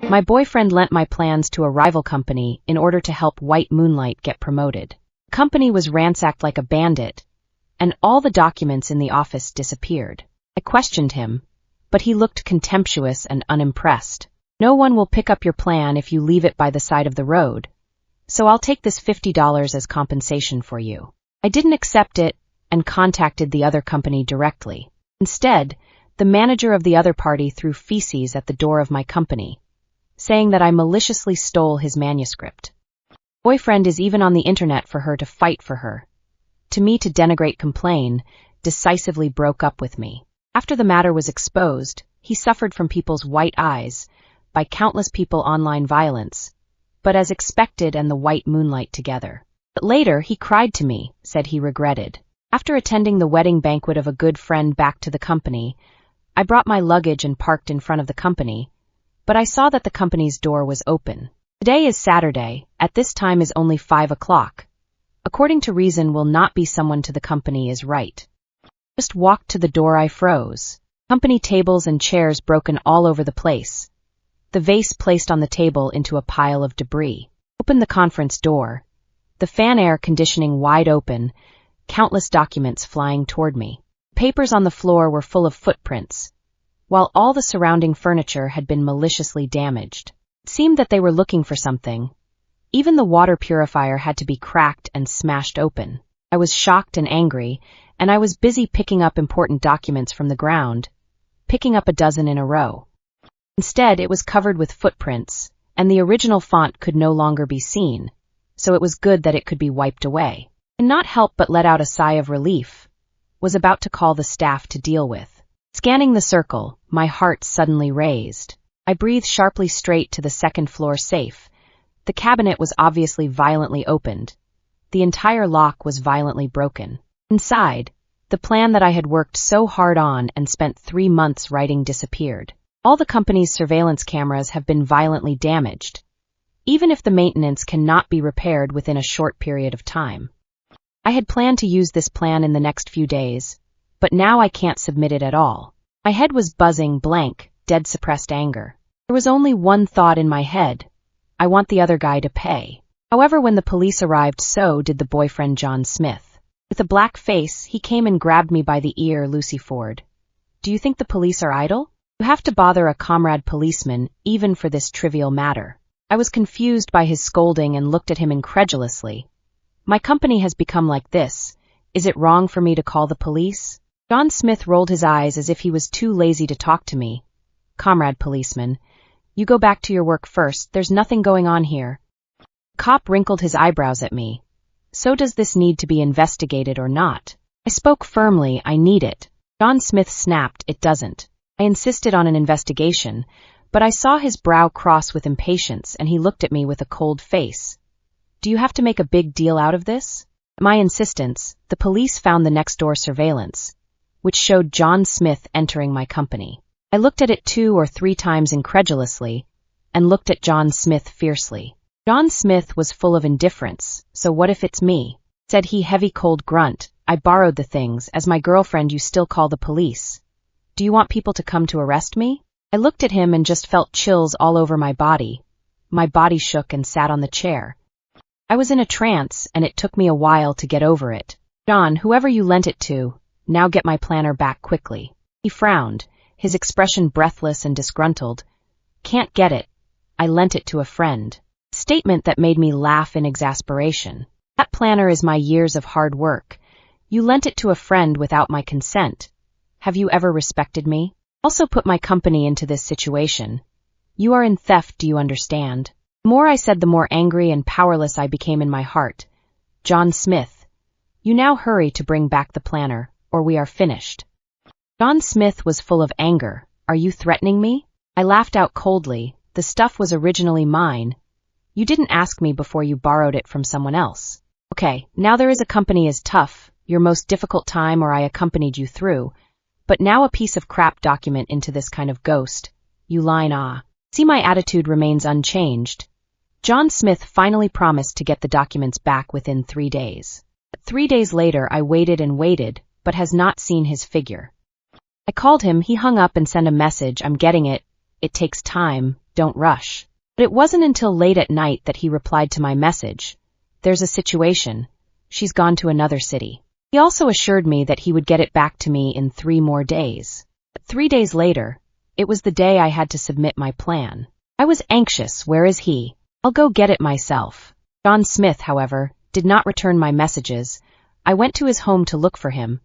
My boyfriend lent my plans to a rival company in order to help White Moonlight get promoted. The company was ransacked like a bandit, and all the documents in the office disappeared. I questioned him, but he looked contemptuous and unimpressed. No one will pick up your plan if you leave it by the side of the road, so I'll take this $50 as compensation for you. I didn't accept it and contacted the other company directly. Instead, the manager of the other party threw feces at the door of my company, saying that I maliciously stole his manuscript. Boyfriend is even on the internet for her to fight for her. To me to denigrate complain, decisively broke up with me. After the matter was exposed, he suffered from people's white eyes, by countless people online violence, but as expected and the White Moonlight together. But later he cried to me, said he regretted. After attending the wedding banquet of a good friend back to the company, I brought my luggage and parked in front of the company, but I saw that the company's door was open. Today is Saturday, at this time is only 5 o'clock. According to reason will not be someone to the company is right. Just walked to the door I froze. Company tables and chairs broken all over the place. The vase placed on the table into a pile of debris. Opened the conference door. The fan air conditioning wide open, countless documents flying toward me. Papers on the floor were full of footprints, while all the surrounding furniture had been maliciously damaged. It seemed that they were looking for something. Even the water purifier had to be cracked and smashed open. I was shocked and angry, and I was busy picking up important documents from the ground, picking up a dozen in a row. Instead, it was covered with footprints, and the original font could no longer be seen, so it was good that it could be wiped away. I could not help but let out a sigh of relief. Was about to call the staff to deal with. Scanning the circle, my heart suddenly raised. I breathed sharply straight to the second-floor safe. The cabinet was obviously violently opened. The entire lock was violently broken. Inside, the plan that I had worked so hard on and spent 3 months writing disappeared. All the company's surveillance cameras have been violently damaged, even if the maintenance cannot be repaired within a short period of time. I had planned to use this plan in the next few days, but now I can't submit it at all. My head was buzzing blank, dead suppressed anger. There was only one thought in my head. I want the other guy to pay. However, when the police arrived, so did the boyfriend John Smith. With a black face, he came and grabbed me by the ear. Lucy Ford, do you think the police are idle? You have to bother a comrade policeman even for this trivial matter. I was confused by his scolding and looked at him incredulously. My company has become like this. Is it wrong for me to call the police? John Smith rolled his eyes as if he was too lazy to talk to me. Comrade policeman, you go back to your work first. There's nothing going on here. The cop wrinkled his eyebrows at me. So does this need to be investigated or not? I spoke firmly. I need it. John Smith snapped. It doesn't. I insisted on an investigation, but I saw his brow cross with impatience and he looked at me with a cold face. Do you have to make a big deal out of this? At my insistence, the police found the next-door surveillance, which showed John Smith entering my company. I looked at it 2 or 3 times incredulously and looked at John Smith fiercely. John Smith was full of indifference. So what if it's me? Said he, heavy cold grunt. I borrowed the things. As my girlfriend, you still call the police. Do you want people to come to arrest me? I looked at him and just felt chills all over my body. My body shook and sat on the chair. I was in a trance, and it took me a while to get over it. John, whoever you lent it to, now get my planner back quickly. He frowned, his expression breathless and disgruntled. Can't get it. I lent it to a friend. A statement that made me laugh in exasperation. That planner is my years of hard work. You lent it to a friend without my consent. Have you ever respected me? Also put my company into this situation. You are in theft, do you understand? The more I said, the more angry and powerless I became in my heart. John Smith, you now hurry to bring back the planner, or we are finished. John Smith was full of anger. Are you threatening me? I laughed out coldly. The stuff was originally mine. You didn't ask me before you borrowed it from someone else. Okay, now there is a company is tough, your most difficult time or I accompanied you through, but now a piece of crap document into this kind of ghost. You line See, my attitude remains unchanged. John Smith finally promised to get the documents back within 3 days. But 3 days later I waited and waited, but has not seen his figure. I called him, he hung up and sent a message, I'm getting it. It takes time, don't rush. But it wasn't until late at night that he replied to my message. There's a situation. She's gone to another city. He also assured me that he would get it back to me in 3 more days. But 3 days later, it was the day I had to submit my plan. I was anxious. Where is he? I'll go get it myself. John Smith, however, did not return my messages. I went to his home to look for him.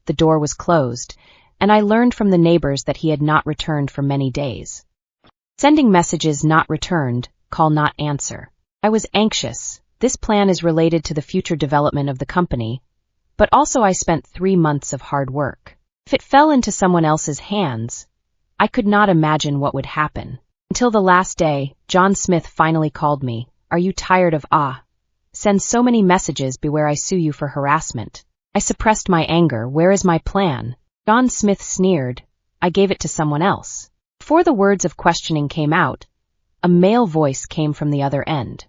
The door was closed, and I learned from the neighbors that he had not returned for many days. Sending messages not returned, call not answer. I was anxious. This plan is related to the future development of the company, but also I spent 3 months of hard work. If it fell into someone else's hands, I could not imagine what would happen. Until the last day, John Smith finally called me. Are you tired of send so many messages, beware I sue you for harassment. I suppressed my anger. Where is my plan? John Smith sneered. I gave it to someone else. Before the words of questioning came out, a male voice came from the other end.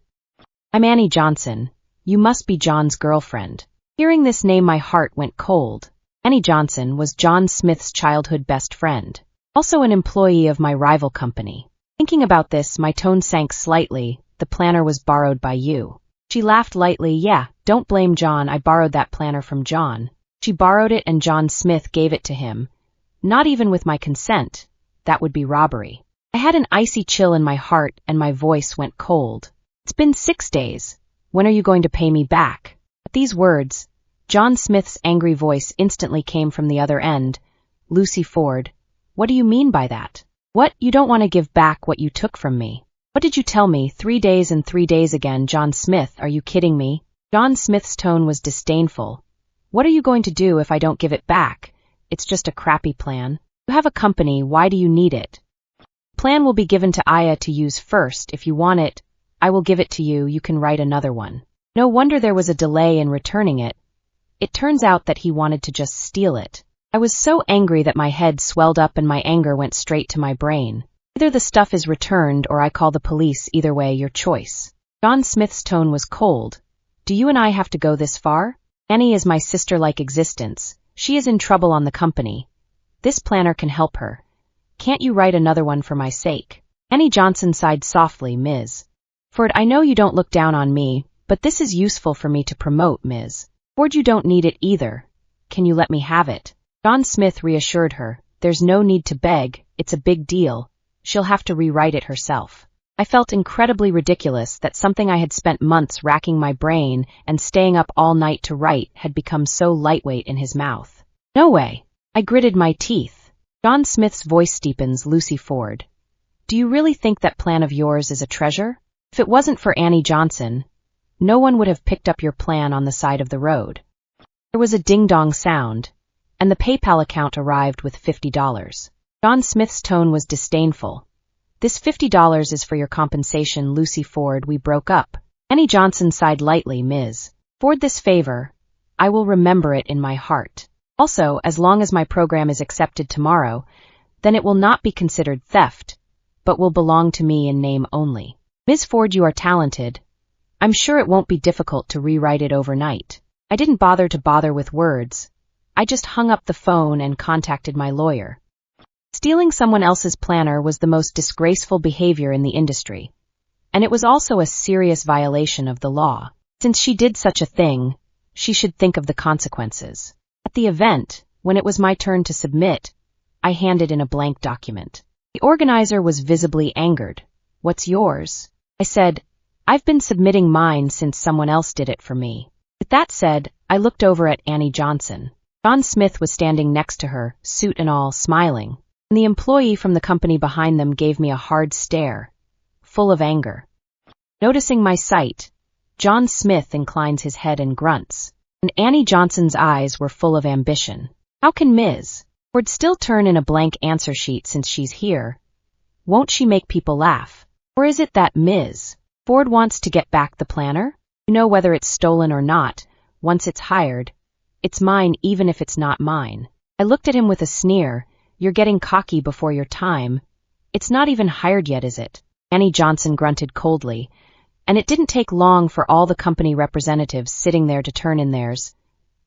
I'm Annie Johnson. You must be John's girlfriend. Hearing this name, my heart went cold. Annie Johnson was John Smith's childhood best friend, also an employee of my rival company. Thinking about this, my tone sank slightly. The planner was borrowed by you. She laughed lightly. Yeah, don't blame John. I borrowed that planner from John. She borrowed it and John Smith gave it to him. Not even with my consent. That would be robbery. I had an icy chill in my heart and my voice went cold. It's been 6 days. When are you going to pay me back? At these words, John Smith's angry voice instantly came from the other end. Lucy Ford, what do you mean by that? What, you don't want to give back what you took from me? What did you tell me? 3 days and 3 days again, John Smith, are you kidding me? John Smith's tone was disdainful. What are you going to do if I don't give it back? It's just a crappy plan. You have a company, why do you need it? Plan will be given to Aya to use first. If you want it, I will give it to you. You can write another one. No wonder there was a delay in returning it. It turns out that he wanted to just steal it. I was so angry that my head swelled up and my anger went straight to my brain. Either the stuff is returned or I call the police. Either way, your choice. John Smith's tone was cold. Do you and I have to go this far? Annie is my sister-like existence. She is in trouble on the company. This planner can help her. Can't you write another one for my sake? Annie Johnson sighed softly. Ms. Ford, I know you don't look down on me, but this is useful for me to promote, Ms. Ford, you don't need it either. Can you let me have it? John Smith reassured her. There's no need to beg. It's a big deal. She'll have to rewrite it herself. I felt incredibly ridiculous that something I had spent months racking my brain and staying up all night to write had become so lightweight in his mouth. No way. I gritted my teeth. John Smith's voice deepens. Lucy Ford, do you really think that plan of yours is a treasure? If it wasn't for Annie Johnson, no one would have picked up your plan on the side of the road. There was a ding-dong sound, and the PayPal account arrived with $50. John Smith's tone was disdainful. This $50 is for your compensation, Lucy Ford. We broke up. Annie Johnson sighed lightly. Ms. Ford, this favor, I will remember it in my heart. Also, as long as my program is accepted tomorrow, then it will not be considered theft, but will belong to me in name only. Ms. Ford, you are talented. I'm sure it won't be difficult to rewrite it overnight. I didn't bother with words. I just hung up the phone and contacted my lawyer. Stealing someone else's planner was the most disgraceful behavior in the industry, and it was also a serious violation of the law. Since she did such a thing, she should think of the consequences. At the event, when it was my turn to submit, I handed in a blank document. The organizer was visibly angered. What's yours? I said, I've been submitting mine since someone else did it for me. With that said, I looked over at Annie Johnson. John Smith was standing next to her, suit and all, smiling. And the employee from the company behind them gave me a hard stare, full of anger. Noticing my sight, John Smith inclines his head and grunts, and Annie Johnson's eyes were full of ambition. How can Ms. Ford still turn in a blank answer sheet since she's here? Won't she make people laugh? Or is it that Ms. Ford wants to get back the planner? You know, whether it's stolen or not, once it's hired, it's mine even if it's not mine. I looked at him with a sneer. You're getting cocky before your time. It's not even hired yet, is it? Annie Johnson grunted coldly, and it didn't take long for all the company representatives sitting there to turn in theirs.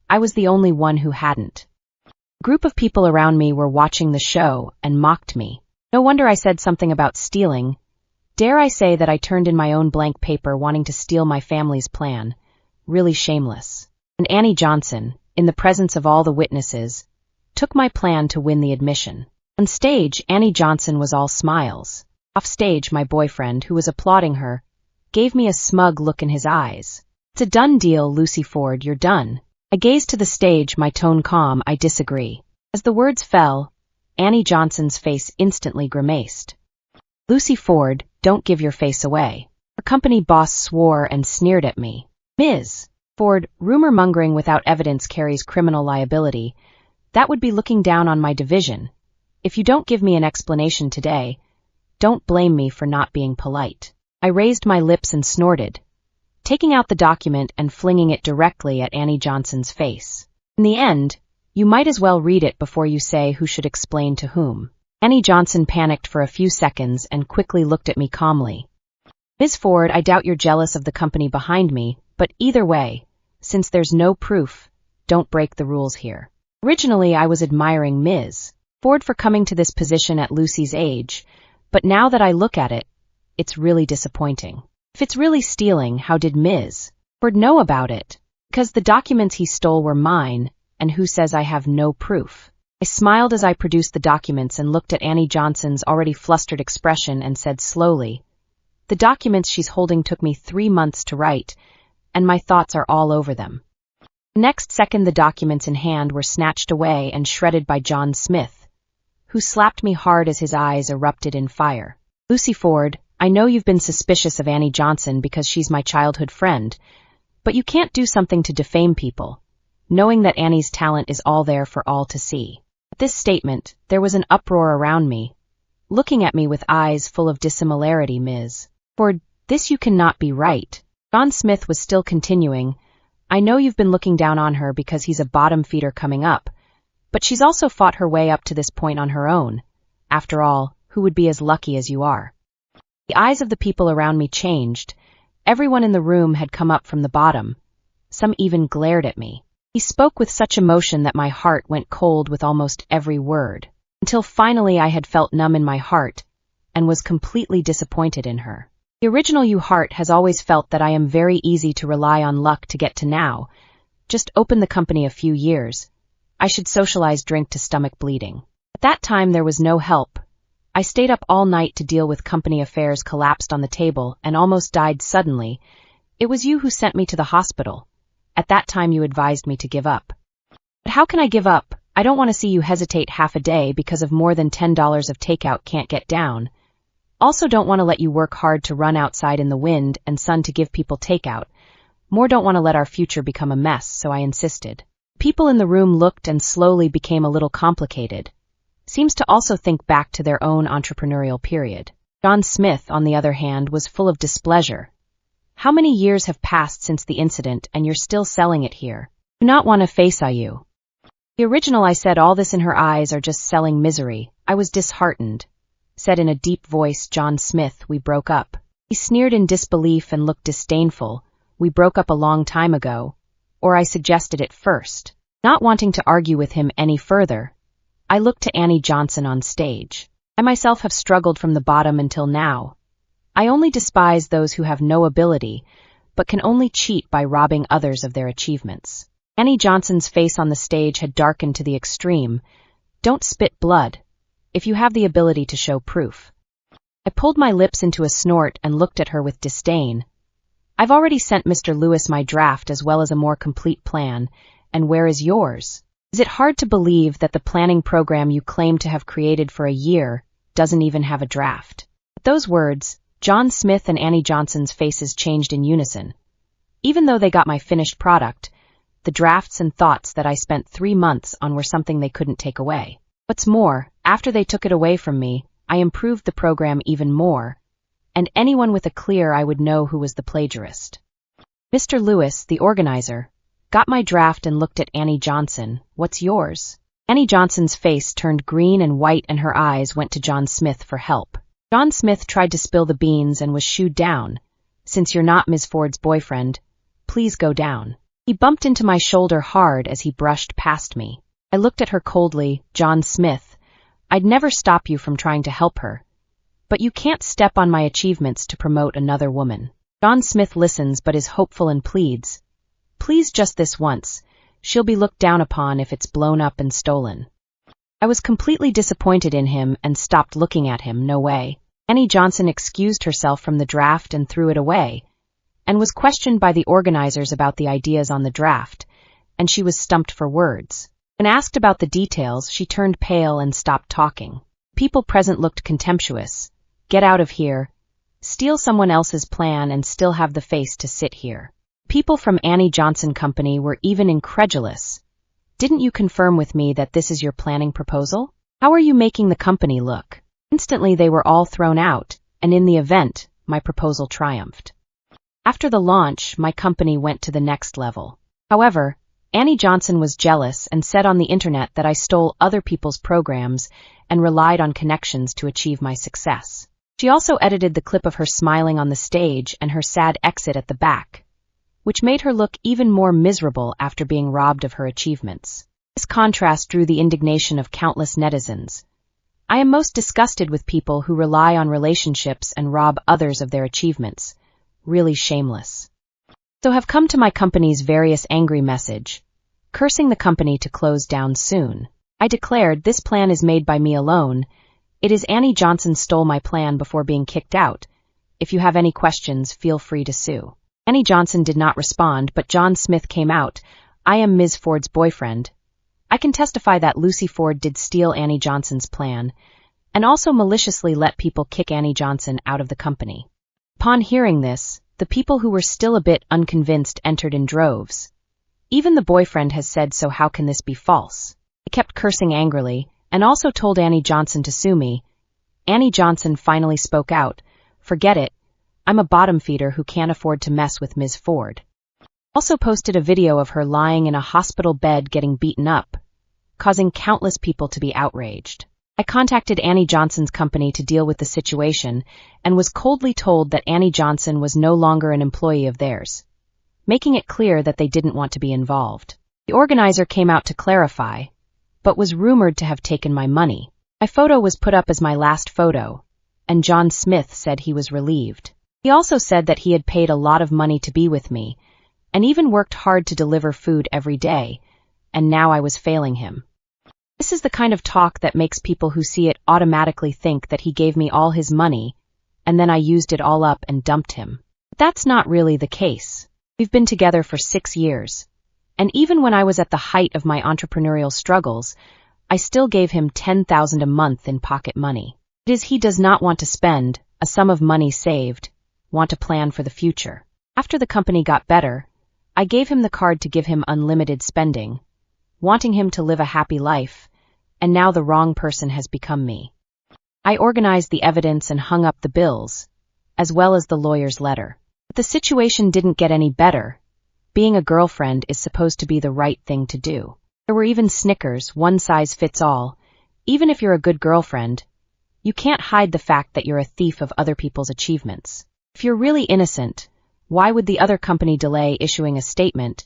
I was the only one who hadn't. A group of people around me were watching the show and mocked me. No wonder I said something about stealing. Dare I say that I turned in my own blank paper wanting to steal my family's plan. Really shameless. And Annie Johnson, in the presence of all the witnesses, took my plan to win the admission. On stage, Annie Johnson was all smiles. Off stage, my boyfriend, who was applauding her, gave me a smug look in his eyes. It's a done deal, Lucy Ford, you're done. I gazed to the stage, my tone calm. I disagree. As the words fell, Annie Johnson's face instantly grimaced. Lucy Ford, don't give your face away. Her company boss swore and sneered at me. Ms. Ford, rumor-mongering without evidence carries criminal liability. That would be looking down on my division. If you don't give me an explanation today, don't blame me for not being polite. I raised my lips and snorted, taking out the document and flinging it directly at Annie Johnson's face. In the end, you might as well read it before you say who should explain to whom. Annie Johnson panicked for a few seconds and quickly looked at me calmly. Ms. Ford, I doubt you're jealous of the company behind me, but either way, since there's no proof, don't break the rules here. Originally, I was admiring Ms. Ford for coming to this position at Lucy's age, but now that I look at it, it's really disappointing. If it's really stealing, how did Ms. Ford know about it? Because the documents he stole were mine, and who says I have no proof? I smiled as I produced the documents and looked at Annie Johnson's already flustered expression and said slowly, the documents she's holding took me 3 months to write, and my thoughts are all over them. The next second, the documents in hand were snatched away and shredded by John Smith, who slapped me hard as his eyes erupted in fire. Lucy Ford, I know you've been suspicious of Annie Johnson because she's my childhood friend, but you can't do something to defame people, knowing that Annie's talent is all there for all to see. At this statement, there was an uproar around me, looking at me with eyes full of dissimilarity. Ms. Ford, this you cannot be right. John Smith was still continuing. I know you've been looking down on her because he's a bottom feeder coming up, but she's also fought her way up to this point on her own. After all, who would be as lucky as you are? The eyes of the people around me changed. Everyone in the room had come up from the bottom. Some even glared at me. He spoke with such emotion that my heart went cold with almost every word, until finally I had felt numb in my heart and was completely disappointed in her. The original you heart has always felt that I am very easy to rely on luck to get to now. Just open the company a few years. I should socialize drink to stomach bleeding. At that time there was no help. I stayed up all night to deal with company affairs, collapsed on the table, and almost died suddenly. It was you who sent me to the hospital. At that time you advised me to give up. But how can I give up? I don't want to see you hesitate half a day because of more than $10 of takeout can't get down. Also don't want to let you work hard to run outside in the wind and sun to give people takeout. More don't want to let our future become a mess, so I insisted. People in the room looked and slowly became a little complicated. Seems to also think back to their own entrepreneurial period. John Smith, on the other hand, was full of displeasure. How many years have passed since the incident and you're still selling it here? Do not want to face you. The original, I said, all this in her eyes are just selling misery. I was disheartened. Said in a deep voice, John Smith, we broke up. He sneered in disbelief and looked disdainful. We broke up a long time ago. Or I suggested it first. Not wanting to argue with him any further, I looked to Annie Johnson on stage. I myself have struggled from the bottom until now. I only despise those who have no ability, but can only cheat by robbing others of their achievements. Annie Johnson's face on the stage had darkened to the extreme. Don't spit blood. If you have the ability to show proof. I pulled my lips into a snort and looked at her with disdain. I've already sent Mr. Lewis my draft as well as a more complete plan, and where is yours? Is it hard to believe that the planning program you claim to have created for a year doesn't even have a draft? At those words, John Smith and Annie Johnson's faces changed in unison. Even though they got my finished product, the drafts and thoughts that I spent 3 months on were something they couldn't take away. What's more, after they took it away from me, I improved the program even more, and anyone with a clear eye would know who was the plagiarist. Mr. Lewis, the organizer, got my draft and looked at Annie Johnson. What's yours? Annie Johnson's face turned green and white and her eyes went to John Smith for help. John Smith tried to spill the beans and was shooed down. Since you're not Ms. Ford's boyfriend, please go down. He bumped into my shoulder hard as he brushed past me. I looked at her coldly. John Smith, I'd never stop you from trying to help her, But you can't step on my achievements to promote another woman. John Smith listens but is hopeful and pleads. Please just this once. She'll be looked down upon if it's blown up and stolen. I was completely disappointed in him and stopped looking at him. No way. Annie Johnson excused herself from the draft and threw it away, and was questioned by the organizers about the ideas on the draft, and she was stumped for words. When asked about the details, she turned pale and stopped talking. People present looked contemptuous. Get out of here. Steal someone else's plan and still have the face to sit here. People from Annie Johnson Company were even incredulous. Didn't you confirm with me that this is your planning proposal? How are you making the company look? Instantly they were all thrown out, and in the event, my proposal triumphed. After the launch, my company went to the next level. However, Annie Johnson was jealous and said on the internet that I stole other people's programs and relied on connections to achieve my success. She also edited the clip of her smiling on the stage and her sad exit at the back, which made her look even more miserable after being robbed of her achievements. This contrast drew the indignation of countless netizens. I am most disgusted with people who rely on relationships and rob others of their achievements. Really shameless. So have come to my company's various angry message, cursing the company to close down soon. I declared this plan is made by me alone. It is Annie Johnson stole my plan before being kicked out. If you have any questions, feel free to sue. Annie Johnson did not respond, but John Smith came out. I am Ms. Ford's boyfriend. I can testify that Lucy Ford did steal Annie Johnson's plan, and also maliciously let people kick Annie Johnson out of the company. Upon hearing this, the people who were still a bit unconvinced entered in droves. Even the boyfriend has said, so how can this be false? I kept cursing angrily, and also told Annie Johnson to sue me. Annie Johnson finally spoke out. Forget it. I'm a bottom feeder who can't afford to mess with Ms. Ford. Also posted a video of her lying in a hospital bed getting beaten up, causing countless people to be outraged. I contacted Annie Johnson's company to deal with the situation and was coldly told that Annie Johnson was no longer an employee of theirs, making it clear that they didn't want to be involved. The organizer came out to clarify, but was rumored to have taken my money. My photo was put up as my last photo, and John Smith said he was relieved. He also said that he had paid a lot of money to be with me, and even worked hard to deliver food every day, and now I was failing him. This is the kind of talk that makes people who see it automatically think that he gave me all his money, and then I used it all up and dumped him. But that's not really the case. We've been together for 6 years, and even when I was at the height of my entrepreneurial struggles, I still gave him $10,000 a month in pocket money. It is he does not want to spend a sum of money saved, want to plan for the future. After the company got better, I gave him the card to give him unlimited spending, wanting him to live a happy life, and now the wrong person has become me. I organized the evidence and hung up the bills, as well as the lawyer's letter. But the situation didn't get any better. Being a girlfriend is supposed to be the right thing to do. There were even snickers, one size fits all. Even if you're a good girlfriend, you can't hide the fact that you're a thief of other people's achievements. If you're really innocent, why would the other company delay issuing a statement?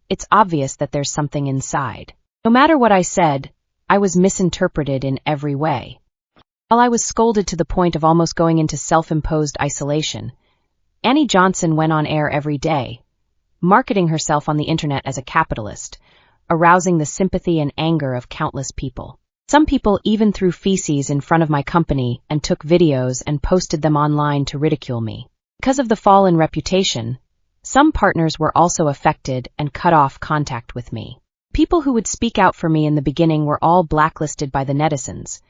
It's obvious that there's something inside. No matter what I said, I was misinterpreted in every way. While I was scolded to the point of almost going into self-imposed isolation, Annie Johnson went on air every day, marketing herself on the internet as a capitalist, arousing the sympathy and anger of countless people. Some people even threw feces in front of my company and took videos and posted them online to ridicule me. Because of the fall in reputation, some partners were also affected and cut off contact with me. People who would speak out for me in the beginning were all blacklisted by the netizens,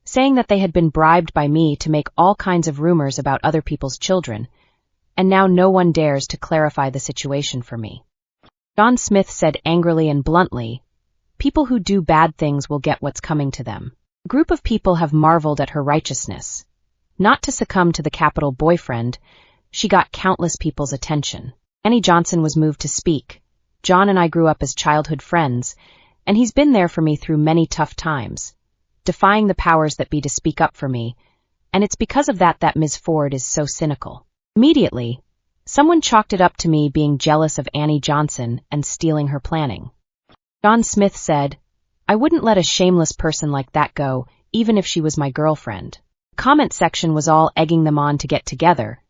saying that they had been bribed by me to make all kinds of rumors about other people's children, and now no one dares to clarify the situation for me. John Smith said angrily and bluntly, people who do bad things will get what's coming to them. A group of people have marveled at her righteousness. Not to succumb to the capital boyfriend, she got countless people's attention. Annie Johnson was moved to speak. John and I grew up as childhood friends, and he's been there for me through many tough times, defying the powers that be to speak up for me, and it's because of that that Ms. Ford is so cynical. Immediately, someone chalked it up to me being jealous of Annie Johnson and stealing her planning. John Smith said, I wouldn't let a shameless person like that go, even if she was my girlfriend. Comment section was all egging them on to get together,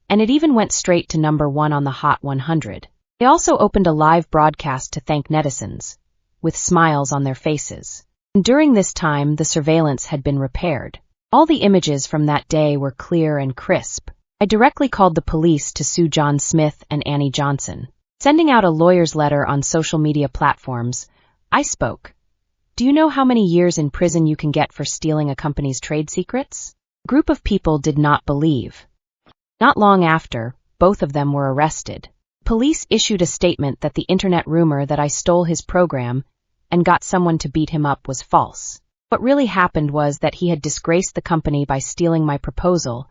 and it even went straight to #1 on the Hot 100. They also opened a live broadcast to thank netizens, with smiles on their faces. And during this time, the surveillance had been repaired. All the images from that day were clear and crisp. I directly called the police to sue John Smith and Annie Johnson. Sending out a lawyer's letter on social media platforms, I spoke. Do you know how many years in prison you can get for stealing a company's trade secrets? A group of people did not believe. Not long after, both of them were arrested. Police issued a statement that the internet rumor that I stole his program and got someone to beat him up was false. What really happened was that he had disgraced the company by stealing my proposal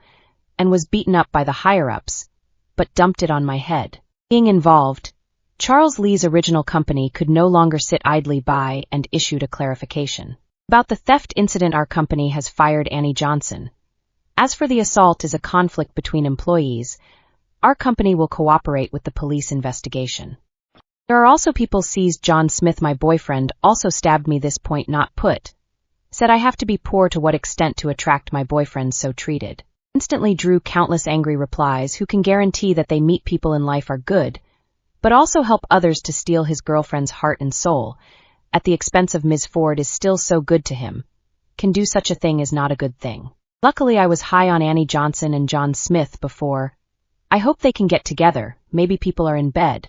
and was beaten up by the higher-ups, but dumped it on my head. Being involved, Charles Lee's original company could no longer sit idly by and issued a clarification. About the theft incident, our company has fired Annie Johnson. As for the assault is a conflict between employees, our company will cooperate with the police investigation. There are also people seized. John Smith, my boyfriend, also stabbed me. This point not put. Said I have to be poor to what extent to attract my boyfriend so treated. Instantly drew countless angry replies. Who can guarantee that they meet people in life are good, but also help others to steal his girlfriend's heart and soul, at the expense of Ms. Ford is still so good to him. Can do such a thing is not a good thing. Luckily I was high on Annie Johnson and John Smith before. I hope they can get together, maybe people are in bed.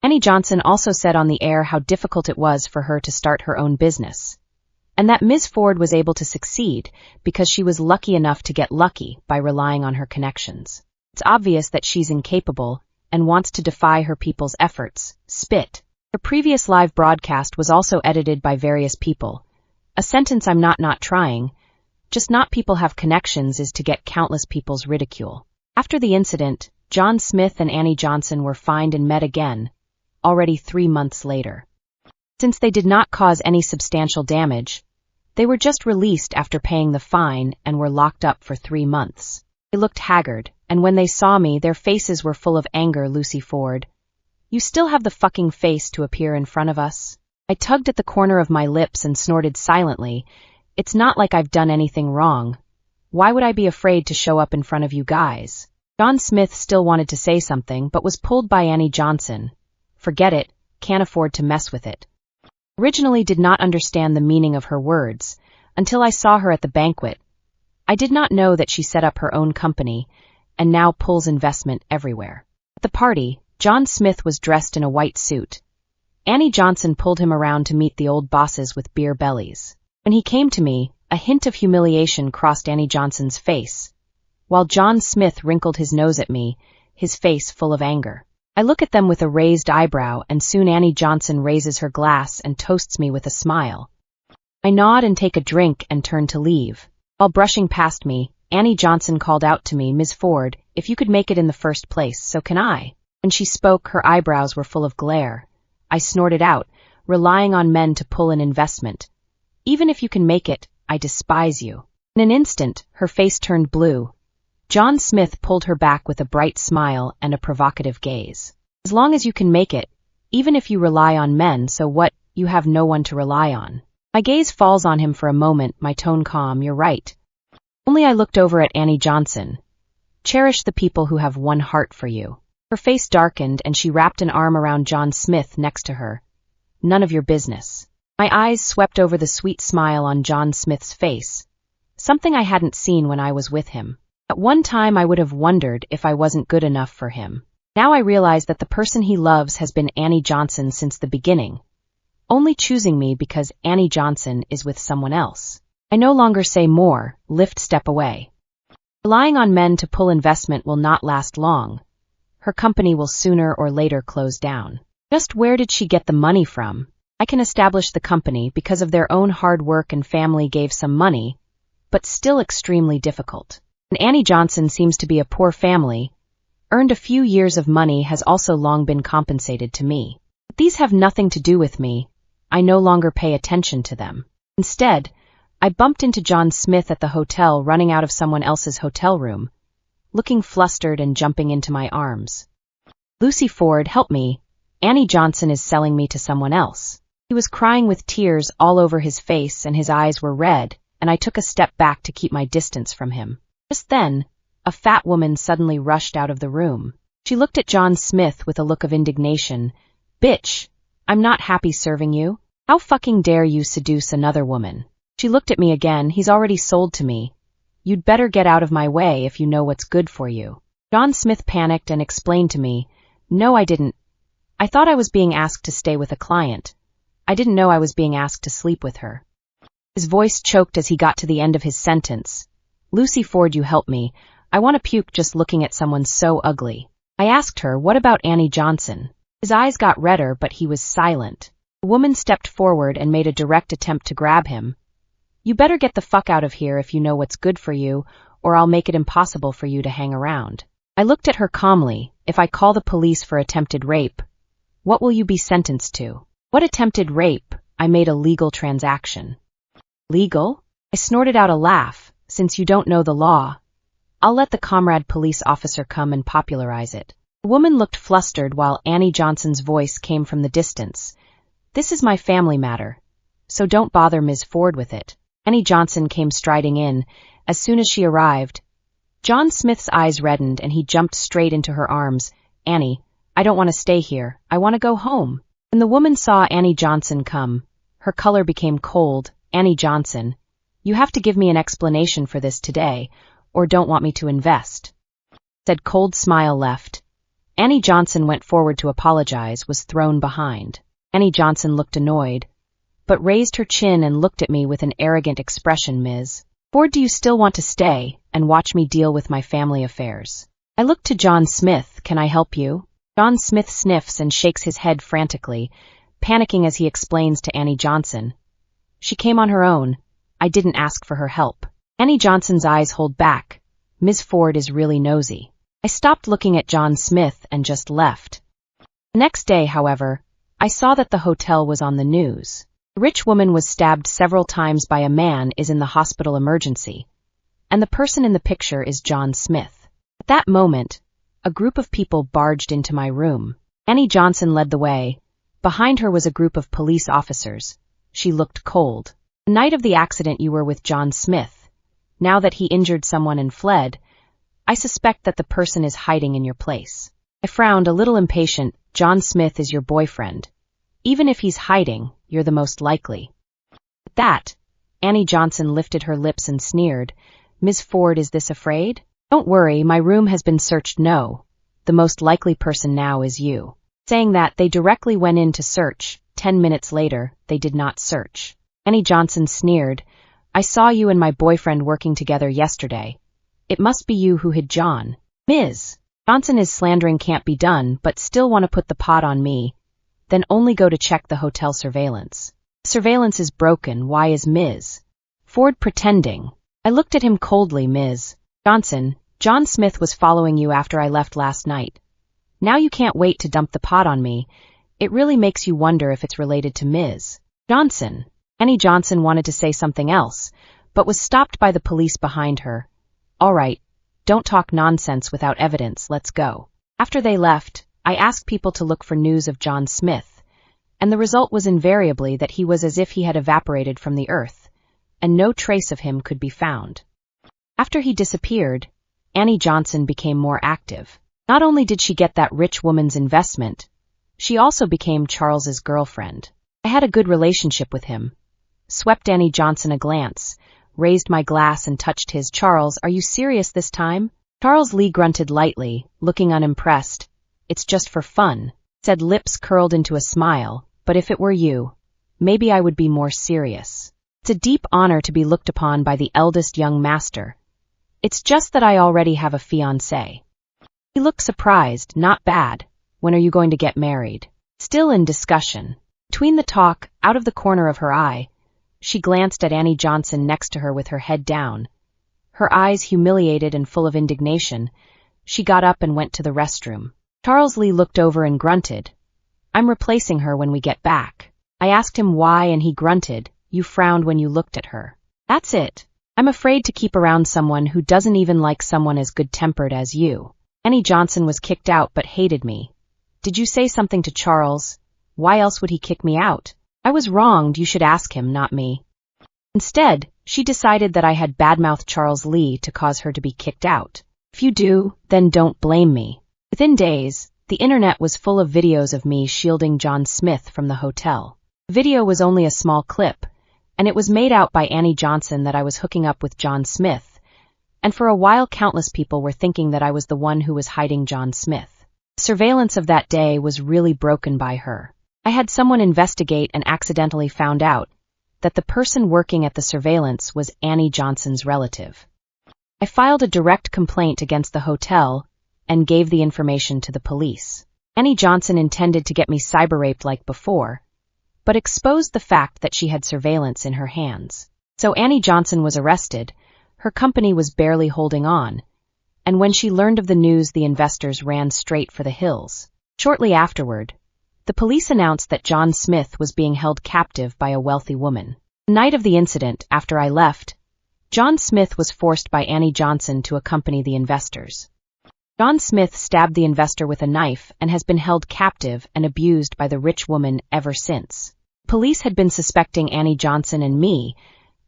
Annie Johnson also said on the air how difficult it was for her to start her own business, and that Ms. Ford was able to succeed because she was lucky enough to get lucky by relying on her connections. It's obvious that she's incapable and wants to defy her people's efforts. Spit. Her previous live broadcast was also edited by various people. A sentence I'm not trying, just not people have connections is to get countless people's ridicule. After the incident, John Smith and Annie Johnson were fined and met again, already 3 months later. Since they did not cause any substantial damage, they were just released after paying the fine and were locked up for 3 months. They looked haggard, and when they saw me, their faces were full of anger. Lucy Ford, you still have the fucking face to appear in front of us? I tugged at the corner of my lips and snorted silently. It's not like I've done anything wrong. Why would I be afraid to show up in front of you guys? John Smith still wanted to say something, but was pulled by Annie Johnson. Forget it, can't afford to mess with it. Originally did not understand the meaning of her words, until I saw her at the banquet. I did not know that she set up her own company, and now pulls investment everywhere. At the party, John Smith was dressed in a white suit. Annie Johnson pulled him around to meet the old bosses with beer bellies. When he came to me, a hint of humiliation crossed Annie Johnson's face, while John Smith wrinkled his nose at me, his face full of anger. I look at them with a raised eyebrow, and soon Annie Johnson raises her glass and toasts me with a smile. I nod and take a drink and turn to leave. While brushing past me, Annie Johnson called out to me, Ms. Ford, if you could make it in the first place, so can I. When she spoke, her eyebrows were full of glare. I snorted out, relying on men to pull an investment. Even if you can make it, I despise you. In an instant, her face turned blue. John Smith pulled her back with a bright smile and a provocative gaze. As long as you can make it, even if you rely on men, so what, you have no one to rely on. My gaze falls on him for a moment, my tone calm, you're right. Only I looked over at Annie Johnson. Cherish the people who have one heart for you. Her face darkened and she wrapped an arm around John Smith next to her. None of your business. My eyes swept over the sweet smile on John Smith's face, something I hadn't seen when I was with him. At one time I would have wondered if I wasn't good enough for him. Now I realize that the person he loves has been Annie Johnson since the beginning, only choosing me because Annie Johnson is with someone else. I no longer say more, step away. Relying on men to pull investment will not last long. Her company will sooner or later close down. Just where did she get the money from? I can establish the company because of their own hard work and family gave some money, but still extremely difficult. And Annie Johnson seems to be a poor family, earned a few years of money, has also long been compensated to me. But these have nothing to do with me. I no longer pay attention to them. Instead, I bumped into John Smith at the hotel running out of someone else's hotel room, looking flustered and jumping into my arms. Lucy Ford, help me. Annie Johnson is selling me to someone else. He was crying with tears all over his face and his eyes were red, and I took a step back to keep my distance from him. Just then, a fat woman suddenly rushed out of the room. She looked at John Smith with a look of indignation. "Bitch, I'm not happy serving you. How fucking dare you seduce another woman?" She looked at me again. "He's already sold to me. You'd better get out of my way if you know what's good for you." John Smith panicked and explained to me, "No, I didn't. I thought I was being asked to stay with a client. I didn't know I was being asked to sleep with her." His voice choked as he got to the end of his sentence. "Lucy Ford, you help me. I want to puke just looking at someone so ugly." I asked her, "What about Annie Johnson?" His eyes got redder, but he was silent. The woman stepped forward and made a direct attempt to grab him. "You better get the fuck out of here if you know what's good for you, or I'll make it impossible for you to hang around." I looked at her calmly. "If I call the police for attempted rape, what will you be sentenced to?" "What attempted rape? I made a legal transaction." "Legal?" I snorted out a laugh. "Since you don't know the law, I'll let the comrade police officer come and popularize it." The woman looked flustered while Annie Johnson's voice came from the distance. "This is my family matter, so don't bother Ms. Ford with it." Annie Johnson came striding in. As soon as she arrived, John Smith's eyes reddened and he jumped straight into her arms. "Annie, I don't want to stay here. I want to go home." When the woman saw Annie Johnson come, her color became cold. "Annie Johnson, you have to give me an explanation for this today, or don't want me to invest," said. Cold smile left. Annie Johnson went forward to apologize, was thrown behind. Annie Johnson looked annoyed, but raised her chin and looked at me with an arrogant expression. "Ms. Ford, do you still want to stay and watch me deal with my family affairs?" I looked to John Smith. "Can I help you?" John Smith sniffs and shakes his head frantically, panicking as he explains to Annie Johnson, "She came on her own. I didn't ask for her help." Annie Johnson's eyes hold back. Ms. Ford is really nosy. I stopped looking at John Smith and just left. The next day, however, I saw that the hotel was on the news. A rich woman was stabbed several times by a man is in the hospital emergency, and the person in the picture is John Smith. At that moment, a group of people barged into my room. Annie Johnson led the way. Behind her was a group of police officers. She looked cold. "The night of the accident you were with John Smith. Now that he injured someone and fled, I suspect that the person is hiding in your place." I frowned, a little impatient. "John Smith is your boyfriend. Even if he's hiding, you're the most likely." At that, Annie Johnson lifted her lips and sneered. "Ms. Ford, is this afraid? Don't worry, my room has been searched. No, the most likely person now is you." Saying that, they directly went in to search. 10 minutes later, they did not search. Annie Johnson sneered. "I saw you and my boyfriend working together yesterday. It must be you who hid John." "Ms. Johnson is slandering can't be done, but still want to put the pot on me. Then only go to check the hotel surveillance." "Surveillance is broken. Why is Ms. Ford pretending?" I looked at him coldly. "Ms. Johnson, John Smith was following you after I left last night. Now you can't wait to dump the pot on me. It really makes you wonder if it's related to Ms. Johnson." Annie Johnson wanted to say something else, but was stopped by the police behind her. "All right, don't talk nonsense without evidence. Let's go." After they left, I asked people to look for news of John Smith, and the result was invariably that he was as if he had evaporated from the earth, and no trace of him could be found. After he disappeared, Annie Johnson became more active. Not only did she get that rich woman's investment, she also became Charles's girlfriend. I had a good relationship with him. Swept Annie Johnson a glance, raised my glass and touched his. "Charles, are you serious this time?" Charles Lee grunted lightly, looking unimpressed. "It's just for fun," said, lips curled into a smile. "But if it were you, maybe I would be more serious. It's a deep honor to be looked upon by the eldest young master. It's just that I already have a fiancé." He looked surprised. "Not bad. When are you going to get married?" Still in discussion. Between the talk, out of the corner of her eye, she glanced at Annie Johnson next to her with her head down. Her eyes humiliated and full of indignation. She got up and went to the restroom. Charles Lee looked over and grunted. "I'm replacing her when we get back." I asked him why, and he grunted. "You frowned when you looked at her. That's it. I'm afraid to keep around someone who doesn't even like someone as good-tempered as you." Annie Johnson was kicked out but hated me. "Did you say something to Charles? Why else would he kick me out?" "I was wronged. You should ask him, not me." Instead, She decided that I had badmouthed Charles Lee to cause her to be kicked out. If you do, then don't blame me. Within days, the internet was full of videos of me shielding John Smith from the hotel. The video was only a small clip, and it was made out by Annie Johnson that I was hooking up with John Smith, and for a while countless people were thinking that I was the one who was hiding John Smith. The surveillance of that day was really broken by her. I had someone investigate and accidentally found out that the person working at the surveillance was Annie Johnson's relative. I filed a direct complaint against the hotel and gave the information to the police. Annie Johnson intended to get me cyber-raped like before, but exposed the fact that she had surveillance in her hands. So Annie Johnson was arrested. Her company was barely holding on, and when she learned of the news, the investors ran straight for the hills. Shortly afterward, the police announced that John Smith was being held captive by a wealthy woman. The night of the incident, after I left, John Smith was forced by Annie Johnson to accompany the investors. John Smith stabbed the investor with a knife and has been held captive and abused by the rich woman ever since. Police had been suspecting Annie Johnson and me,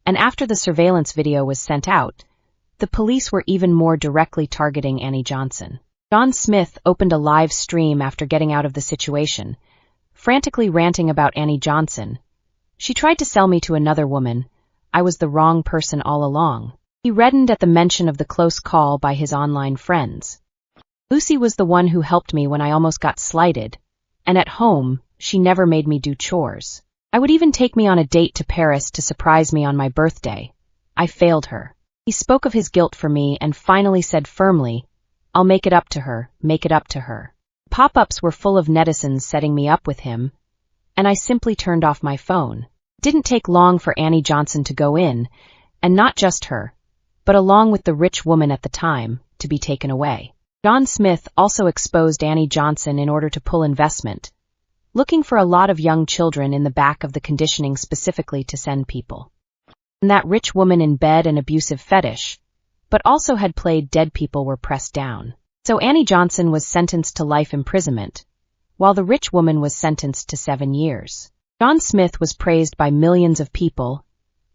and after the surveillance video was sent out, the police were even more directly targeting Annie Johnson. John Smith opened a live stream after getting out of the situation, frantically ranting about Annie Johnson. She tried to sell me to another woman. I was the wrong person all along. He reddened at the mention of the close call by his online friends. Lucy was the one who helped me when I almost got slighted, and at home, she never made me do chores. I would even take me on a date to Paris to surprise me on my birthday. I failed her. He spoke of his guilt for me and finally said firmly, "I'll make it up to her, make it up to her." Pop-ups were full of netizens setting me up with him, and I simply turned off my phone. It didn't take long for Annie Johnson to go in, and not just her, but along with the rich woman at the time, to be taken away. John Smith also exposed Annie Johnson in order to pull investment, looking for a lot of young children in the back of the conditioning specifically to send people. And that rich woman in bed and abusive fetish, but also had played dead people were pressed down. So Annie Johnson was sentenced to life imprisonment, while the rich woman was sentenced to 7 years. John Smith was praised by millions of people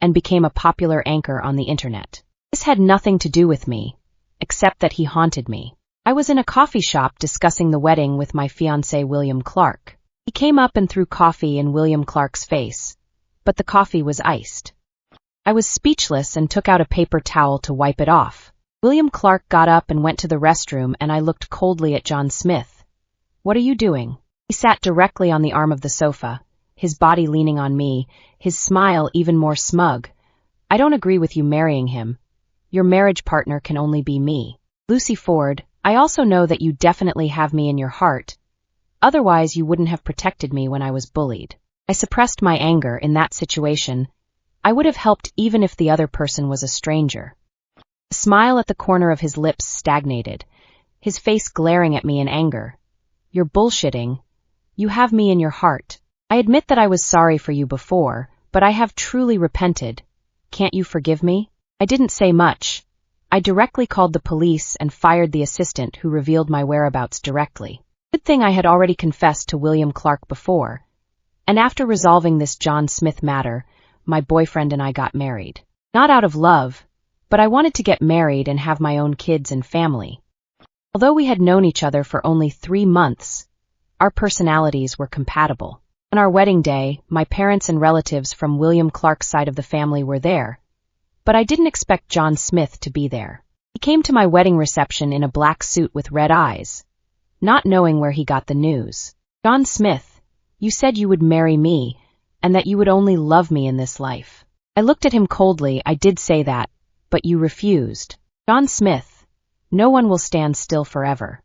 and became a popular anchor on the internet. This had nothing to do with me, except that he haunted me. I was in a coffee shop discussing the wedding with my fiancé William Clark. He came up and threw coffee in William Clark's face, but the coffee was iced. I was speechless and took out a paper towel to wipe it off. William Clark got up and went to the restroom, and I looked coldly at John Smith. "What are you doing?" He sat directly on the arm of the sofa, his body leaning on me, his smile even more smug. "I don't agree with you marrying him. Your marriage partner can only be me. Lucy Ford, I also know that you definitely have me in your heart. Otherwise, you wouldn't have protected me when I was bullied." I suppressed my anger in that situation. I would have helped even if the other person was a stranger. The smile at the corner of his lips stagnated, his face glaring at me in anger. "You're bullshitting. You have me in your heart. I admit that I was sorry for you before, but I have truly repented. Can't you forgive me?" I didn't say much. I directly called the police and fired the assistant who revealed my whereabouts directly. Good thing I had already confessed to William Clark before, and after resolving this John Smith matter, my boyfriend and I got married. Not out of love, but I wanted to get married and have my own kids and family. Although we had known each other for only 3 months, our personalities were compatible. On our wedding day, my parents and relatives from William Clark's side of the family were there, but I didn't expect John Smith to be there. He came to my wedding reception in a black suit with red eyes, not knowing where he got the news. "John Smith, you said you would marry me, and that you would only love me in this life." I looked at him coldly. "I did say that, but you refused." "John Smith, no one will stand still forever."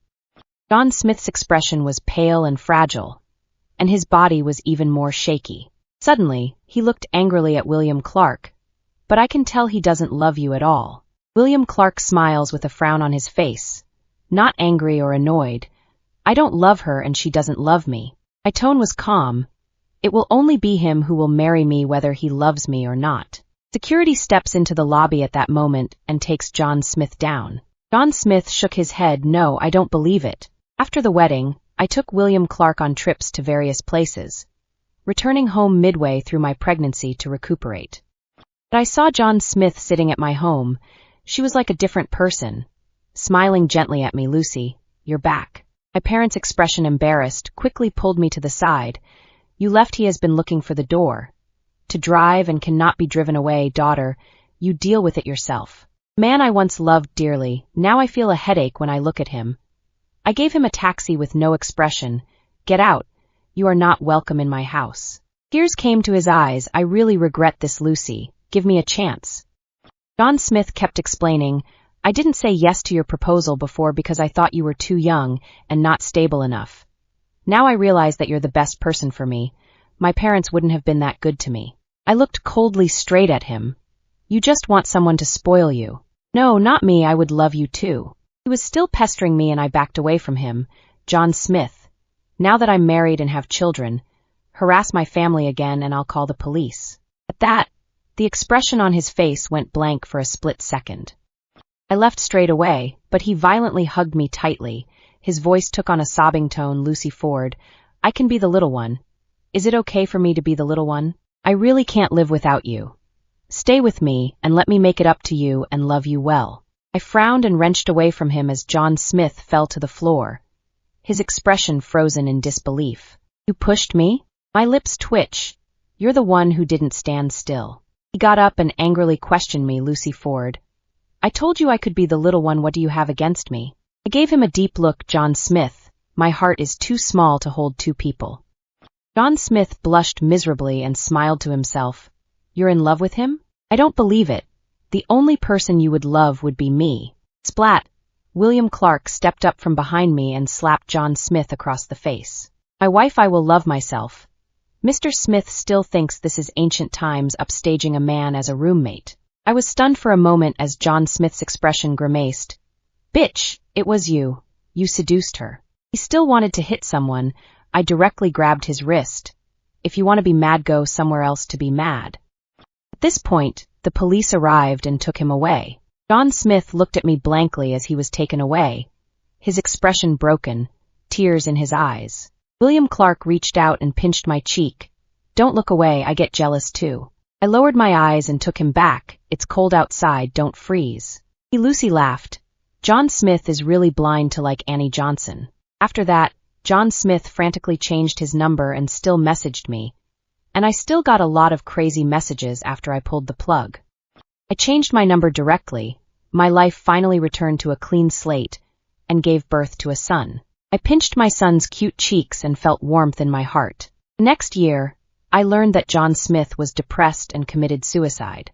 John Smith's expression was pale and fragile, and his body was even more shaky. Suddenly, he looked angrily at William Clark. "But I can tell he doesn't love you at all." William Clark smiles with a frown on his face, not angry or annoyed. "I don't love her and she doesn't love me." My tone was calm. "It will only be him who will marry me whether he loves me or not." Security steps into the lobby at that moment and takes John Smith down. John Smith shook his head. "No, I don't believe it." After the wedding, I took William Clark on trips to various places, returning home midway through my pregnancy to recuperate. But I saw John Smith sitting at my home. She was like a different person. Smiling gently at me, "Lucy, you're back." My parents' expression, embarrassed, quickly pulled me to the side. "You left. He has been looking for the door. To drive and cannot be driven away, daughter. You deal with it yourself." Man I once loved dearly, now I feel a headache when I look at him. I gave him a taxi with no expression. "Get out. You are not welcome in my house." Tears came to his eyes. "I really regret this, Lucy. Give me a chance." John Smith kept explaining, "I didn't say yes to your proposal before because I thought you were too young and not stable enough. Now I realize that you're the best person for me. My parents wouldn't have been that good to me." I looked coldly straight at him. "You just want someone to spoil you." "No, not me. I would love you too." He was still pestering me and I backed away from him. "John Smith, now that I'm married and have children, harass my family again and I'll call the police." At that, the expression on his face went blank for a split second. I left straight away, but he violently hugged me tightly. His voice took on a sobbing tone. "Lucy Ford, I can be the little one. Is it okay for me to be the little one? I really can't live without you. Stay with me and let me make it up to you and love you well." I frowned and wrenched away from him as John Smith fell to the floor, his expression frozen in disbelief. "You pushed me?" My lips twitched. "You're the one who didn't stand still." He got up and angrily questioned me. "Lucy Ford, I told you I could be the little one. What do you have against me?" I gave him a deep look. "John Smith, my heart is too small to hold two people." John Smith blushed miserably and smiled to himself. "You're in love with him? I don't believe it. The only person you would love would be me." Splat! William Clark stepped up from behind me and slapped John Smith across the face. "My wife, I will love myself. Mr. Smith still thinks this is ancient times, upstaging a man as a roommate." I was stunned for a moment as John Smith's expression grimaced. "Bitch, it was you. You seduced her." He still wanted to hit someone. I directly grabbed his wrist. "If you want to be mad, go somewhere else to be mad." At this point, the police arrived and took him away. John Smith looked at me blankly as he was taken away, his expression broken, tears in his eyes. William Clark reached out and pinched my cheek. "Don't look away, I get jealous too." I lowered my eyes and took him back. "It's cold outside, don't freeze." Lucy laughed. "John Smith is really blind to like Annie Johnson." After that, John Smith frantically changed his number and still messaged me. And I still got a lot of crazy messages after I pulled the plug. I changed my number directly. My life finally returned to a clean slate and gave birth to a son. I pinched my son's cute cheeks and felt warmth in my heart. Next year, I learned that John Smith was depressed and committed suicide.